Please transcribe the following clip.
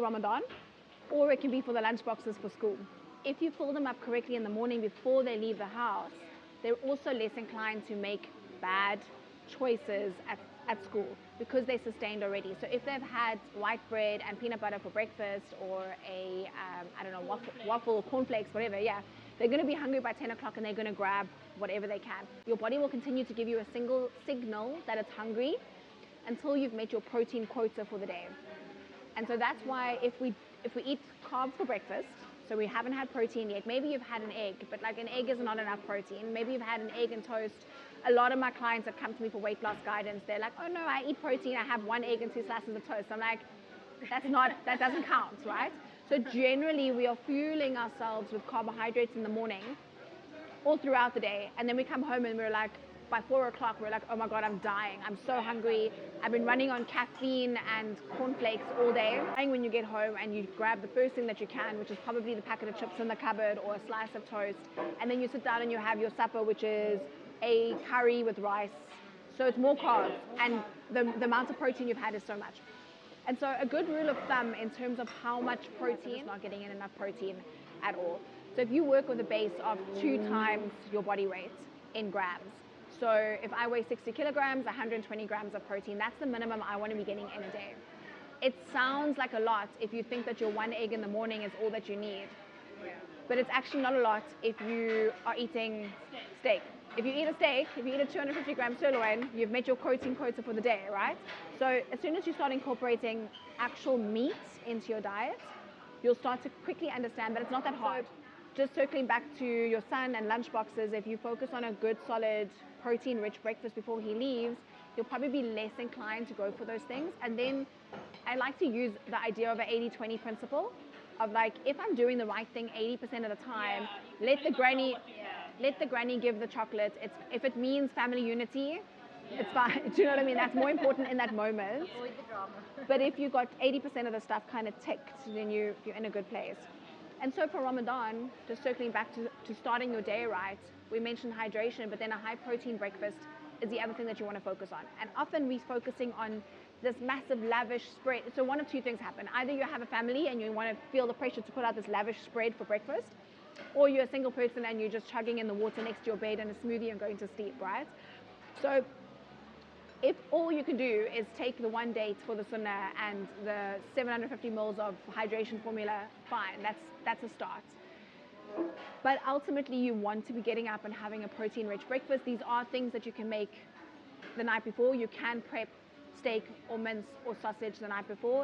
Ramadan, or it can be for the lunch boxes for school. If you fill them up correctly in the morning before they leave the house, they're also less inclined to make bad choices at school because they're sustained already. So if they've had white bread and peanut butter for breakfast, or a, I don't know, waffle, cornflakes, whatever, yeah, they're going to be hungry by 10 o'clock and they're going to grab whatever they can. Your body will continue to give you a single signal that it's hungry until you've met your protein quota for the day. And so that's why if we eat carbs for breakfast, so we haven't had protein yet, maybe you've had an egg, but like an egg is not enough protein. Maybe you've had an egg and toast. A lot of my clients that come to me for weight loss guidance, they're like, oh no, I eat protein, I have 1 egg and 2 slices of toast. I'm like, that doesn't count, right? So generally we are fueling ourselves with carbohydrates in the morning, all throughout the day, and then we come home and we're like, by 4 o'clock, we're like, oh my God, I'm dying. I'm so hungry. I've been running on caffeine and cornflakes all day. And when you get home and you grab the first thing that you can, which is probably the packet of chips in the cupboard or a slice of toast, and then you sit down and you have your supper, which is a curry with rice. So it's more carbs, and the amount of protein you've had is so much. And so a good rule of thumb in terms of how much protein, is not getting in enough protein at all. So if you work with a base of 2 times your body weight in grams, so if I weigh 60 kilograms, 120 grams of protein, that's the minimum I want to be getting in a day. It sounds like a lot if you think that your 1 egg in the morning is all that you need. But it's actually not a lot if you are eating steak. If you eat a steak, if you eat a 250 gram sirloin, you've met your protein quota for the day, right? So as soon as you start incorporating actual meat into your diet, you'll start to quickly understand that it's not that hard. Just circling back to your son and lunch boxes, if you focus on a good, solid, protein-rich breakfast before he leaves, you'll probably be less inclined to go for those things. And then I like to use the idea of an 80-20 principle of like, if I'm doing the right thing 80% of the time, let the granny give the chocolate. If it means family unity, it's fine. Do you know what I mean? That's more important in that moment. Avoid the drama. But if you got 80% of the stuff kind of ticked, then you're in a good place. And so for Ramadan, just circling back to starting your day right, we mentioned hydration, but then a high protein breakfast is the other thing that you want to focus on. And often we're focusing on this massive lavish spread. So one of 2 things happen. Either you have a family and you want to feel the pressure to put out this lavish spread for breakfast, or you're a single person and you're just chugging in the water next to your bed and a smoothie and going to sleep, right? So if all you can do is take the 1 date for the sunnah and the 750 mils of hydration formula, fine, that's a start. But ultimately you want to be getting up and having a protein-rich breakfast. These are things that you can make the night before. You can prep steak or mince or sausage the night before.